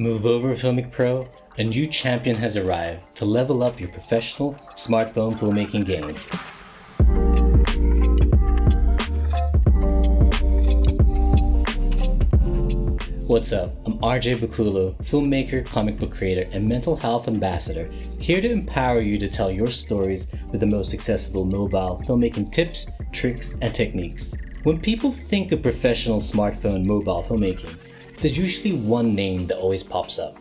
Move over, Filmic Pro. A new champion has arrived to level up your professional smartphone filmmaking game. What's up? I'm ronald.james.baculo, filmmaker, comic book creator, and mental health ambassador, here to empower you to tell your stories with the most accessible mobile filmmaking tips, tricks, and techniques. When people think of professional smartphone mobile filmmaking, there's usually one name that always pops up: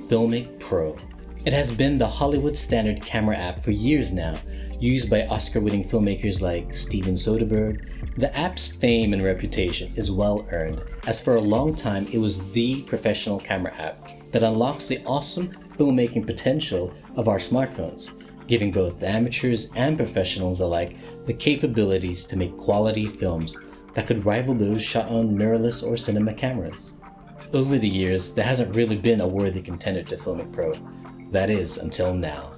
Filmic Pro. It has been the Hollywood standard camera app for years now, used by Oscar-winning filmmakers like Steven Soderbergh. The app's fame and reputation is well earned, as for a long time it was the professional camera app that unlocks the awesome filmmaking potential of our smartphones, giving both the amateurs and professionals alike the capabilities to make quality films that could rival those shot on mirrorless or cinema cameras. Over the years, there hasn't really been a worthy contender to Filmic Pro. That is, until now.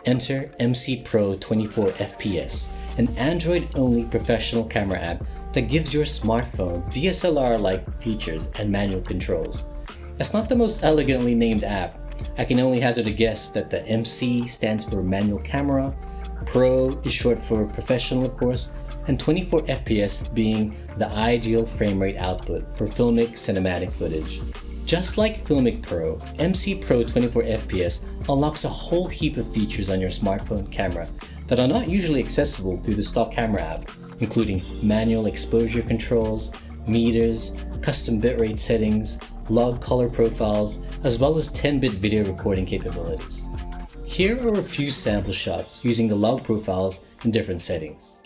Enter MCPro24fps, an Android-only professional camera app that gives your smartphone DSLR-like features and manual controls. It's not the most elegantly named app. I can only hazard a guess that the MC stands for manual camera, Pro is short for professional of course, and 24 FPS being the ideal frame rate output for filmic cinematic footage. Just like Filmic Pro, MCPro24fps unlocks a whole heap of features on your smartphone camera that are not usually accessible through the stock camera app, including manual exposure controls, meters, custom bitrate settings, log color profiles, as well as 10-bit video recording capabilities. Here are a few sample shots using the log profiles in different settings.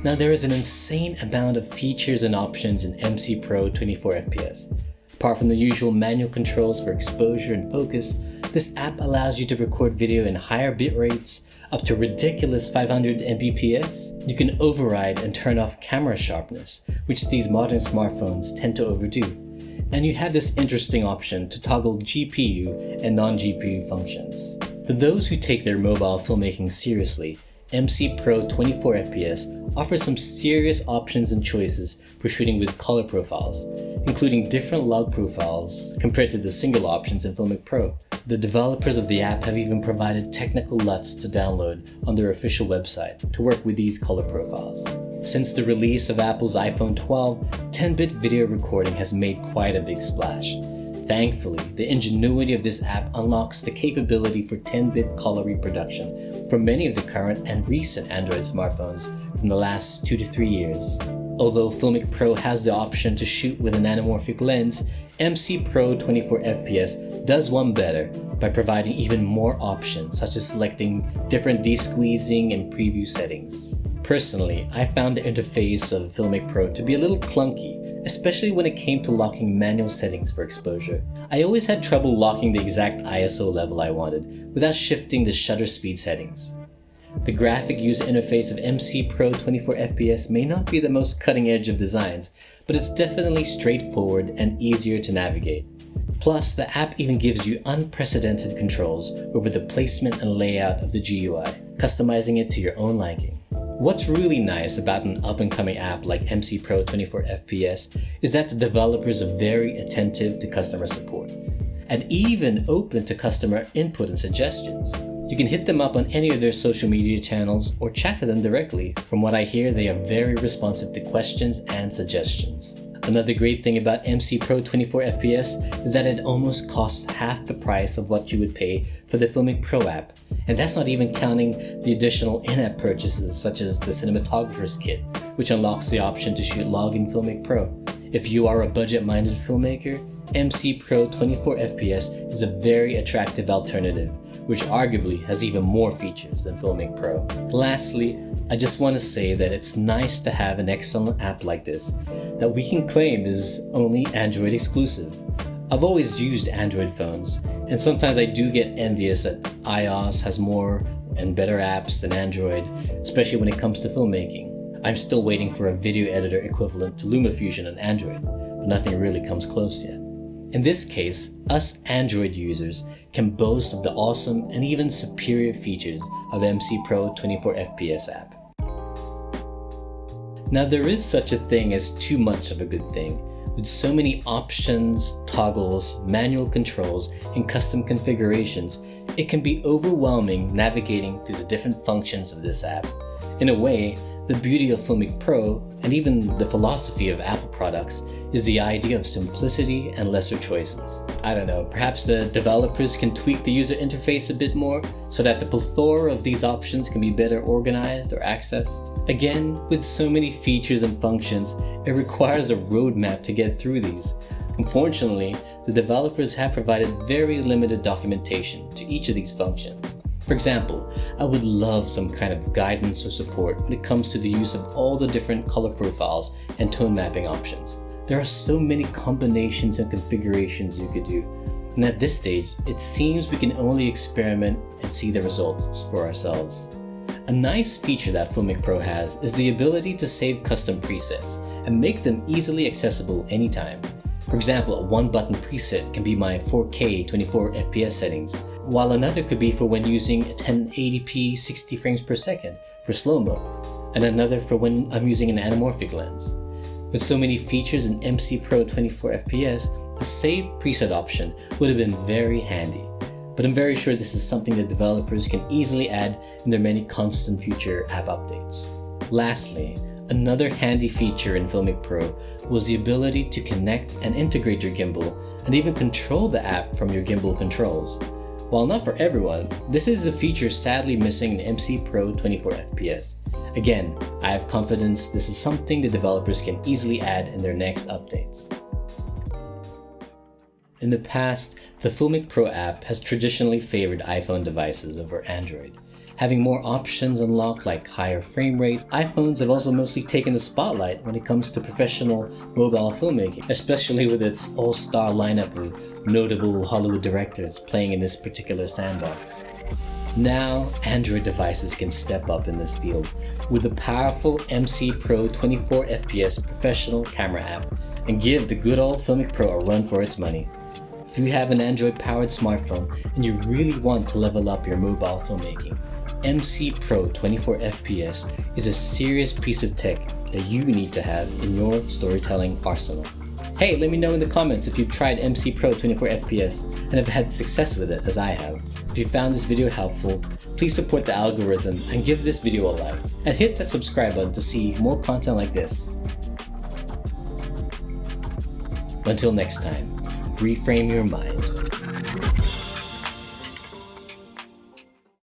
Now there is an insane amount of features and options in MCPro24fps. Apart from the usual manual controls for exposure and focus, this app allows you to record video in higher bit rates, up to ridiculous 500 Mbps. You can override and turn off camera sharpness, which these modern smartphones tend to overdo. And you have this interesting option to toggle GPU and non-GPU functions. For those who take their mobile filmmaking seriously, MCPro24fps offers some serious options and choices for shooting with color profiles, including different log profiles compared to the single options in Filmic Pro. The developers of the app have even provided technical LUTs to download on their official website to work with these color profiles. Since the release of Apple's iPhone 12, 10-bit video recording has made quite a big splash. Thankfully, the ingenuity of this app unlocks the capability for 10-bit color reproduction for many of the current and recent Android smartphones from the last 2 to 3 years. Although Filmic Pro has the option to shoot with an anamorphic lens, MCPro24fps does one better by providing even more options, such as selecting different de-squeezing and preview settings. Personally, I found the interface of Filmic Pro to be a little clunky, especially when it came to locking manual settings for exposure. I always had trouble locking the exact ISO level I wanted without shifting the shutter speed settings. The graphic user interface of MCPro24fps may not be the most cutting edge of designs, but it's definitely straightforward and easier to navigate. Plus, the app even gives you unprecedented controls over the placement and layout of the GUI, customizing it to your own liking. What's really nice about an up-and-coming app like MCPro24fps is that the developers are very attentive to customer support, and even open to customer input and suggestions. You can hit them up on any of their social media channels or chat to them directly. From what I hear, they are very responsive to questions and suggestions. Another great thing about MCPro24fps is that it almost costs half the price of what you would pay for the Filmic Pro app. And that's not even counting the additional in-app purchases such as the cinematographer's kit, which unlocks the option to shoot log in Filmic Pro. If you are a budget-minded filmmaker, MCPro24fps is a very attractive alternative, which arguably has even more features than Filmic Pro. Lastly, I just want to say that it's nice to have an excellent app like this that we can claim is only Android exclusive. I've always used Android phones, and sometimes I do get envious that iOS has more and better apps than Android, especially when it comes to filmmaking. I'm still waiting for a video editor equivalent to LumaFusion on Android, but nothing really comes close yet. In this case, us Android users can boast of the awesome and even superior features of MCPro24fps app. Now there is such a thing as too much of a good thing. With so many options, toggles, manual controls, and custom configurations, it can be overwhelming navigating through the different functions of this app. In a way, the beauty of Filmic Pro, and even the philosophy of Apple products, is the idea of simplicity and lesser choices. I don't know, perhaps the developers can tweak the user interface a bit more so that the plethora of these options can be better organized or accessed. Again, with so many features and functions, it requires a roadmap to get through these. Unfortunately, the developers have provided very limited documentation to each of these functions. For example, I would love some kind of guidance or support when it comes to the use of all the different color profiles and tone mapping options. There are so many combinations and configurations you could do, and at this stage, it seems we can only experiment and see the results for ourselves. A nice feature that Filmic Pro has is the ability to save custom presets and make them easily accessible anytime. For example, a one-button preset can be my 4K 24fps settings, while another could be for when using 1080p 60 frames per second for slow-mo, and another for when I'm using an anamorphic lens. With so many features in MCPro 24fps, a save preset option would have been very handy. But I'm very sure this is something that developers can easily add in their many constant future app updates. Lastly, another handy feature in Filmic Pro was the ability to connect and integrate your gimbal and even control the app from your gimbal controls. While not for everyone, this is a feature sadly missing in MCPro 24fps. Again, I have confidence this is something the developers can easily add in their next updates. In the past, the Filmic Pro app has traditionally favored iPhone devices over Android. Having more options unlocked like higher frame rate, iPhones have also mostly taken the spotlight when it comes to professional mobile filmmaking, especially with its all-star lineup of notable Hollywood directors playing in this particular sandbox. Now, Android devices can step up in this field with the powerful MCPro 24fps professional camera app and give the good old Filmic Pro a run for its money. If you have an Android-powered smartphone and you really want to level up your mobile filmmaking, MCPro 24fps is a serious piece of tech that you need to have in your storytelling arsenal. Hey, let me know in the comments if you've tried MCPro 24fps and have had success with it as I have. If you found this video helpful, please support the algorithm and give this video a like, and hit that subscribe button to see more content like this. Until next time, reframe your mind.